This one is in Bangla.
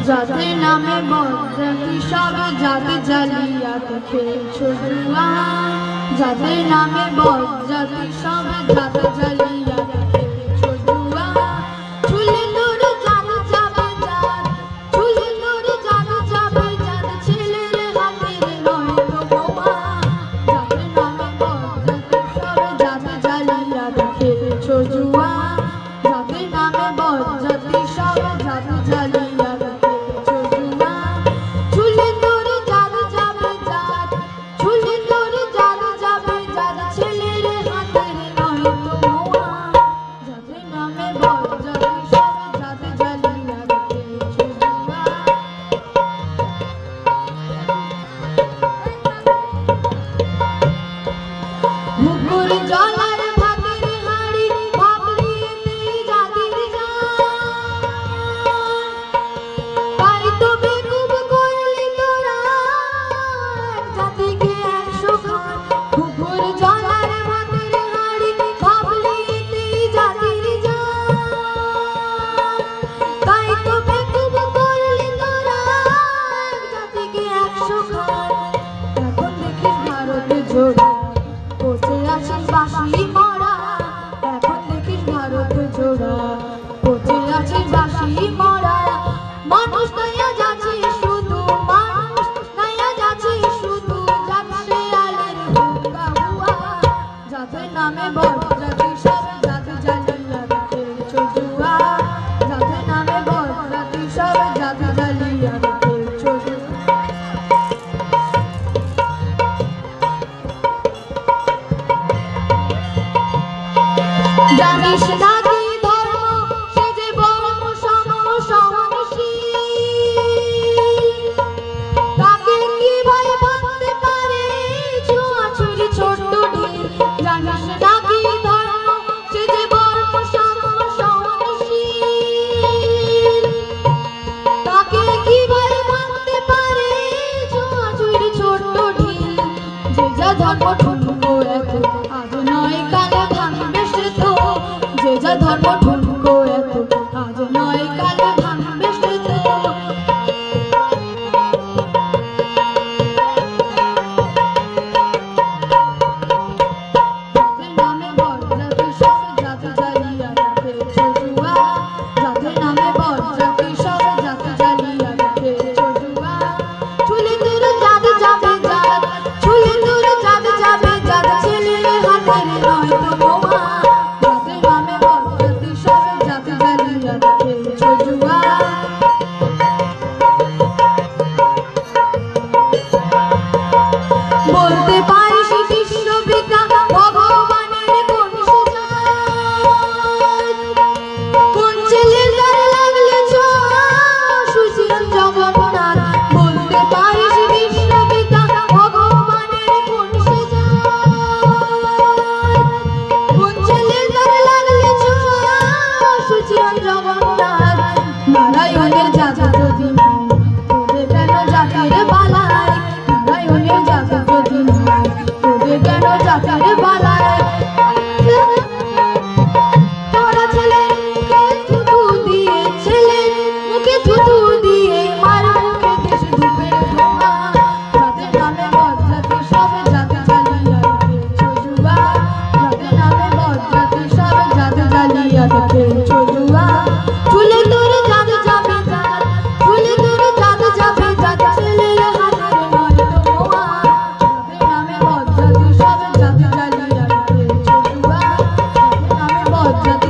जाते नामे बदती सब जाते जालियात खेलছো जुआ जाते नामे बदती सब जाते जालियात खेलছো जुआ চুলে তোর জাদু যাবে যার চুলে তোর জাদু যাবে যার ছেলের হাতের নয় তো বোমা যাতে নামে বদতি সব যাতে জালিয়াত খেলছো জুয়া যাতে নামে বদতি সব যাতে জালিয়াত জানিস না কি ধর্ম সে যে বর্ম সমসহনশীল তাকে কি ভাই ভাবতে পারে ছোঁয়াছুঁয়ি ছোট্ট ঢিল জানিস না কি ধর্ম সে যে বর্ম সমসহনশীল তাকে কি ভাই ভাবতে পারে ছোঁয়াছুঁয়ি ছোট্ট ঢিল যে যা ধর্ম ঠুনকো এত আজ নয় কালে ভাঙবে সে তো যে যা ধর্ম ঠুনকো এত আজ নয় কালে ভাঙবে সে তো যাতে নামে বদজাতি সব জাতি জালিয়াত খেলছো জুয়া যাতে নামে বদজাতি সব জাতি জালিয়াত খেলছো জুয়া চুলে তোর জাদু যাবে যার চুলে তোর জাদু যাবে যার ছেলের হাতের নয় তো বোমা যাতে নামে বদজাতি সব জাতি জালিয়াত খেলছো জুয়া বলতে পারিস বিশ্ববিদ্যা ভগবানের কোন কোন ছেলের দ্বারে লাগলে ছোঁয়া সুশীল জগন্নাথ বলতে পারিস বিশ্ববিদ্যা ভগবানের কোন কোন ছেলের দ্বারে লাগলে ছোঁয়া সুশীল জগন্নাথ নারায়ণের জাদু যদি তোদের কেন জাতির বালাই নারায়ণের জাদু যদি তোদের কেন জাতির বালাই তোরা ছেলের মুখে থুতু দিয়ে ছেলের মুখে থুতু দিয়ে মার মুখে দেশ ধূপের ধোঁয়া যাতে নামে বদজাতি সব জাতি জালিয়াত খেলছো জুয়া যাতে নামে বদজাতি সব জাতি জালিয়াত খেলছো জুয়া চুলে তোর জাদু যাবে যার চুলে তোর জাদু যাবে যার ছেলের হাতের নয় তো বোমা যাতে নামে বদজাতি সব জাতি জালিয়াত খেলছো জুয়া যাতে নামে বদজাতি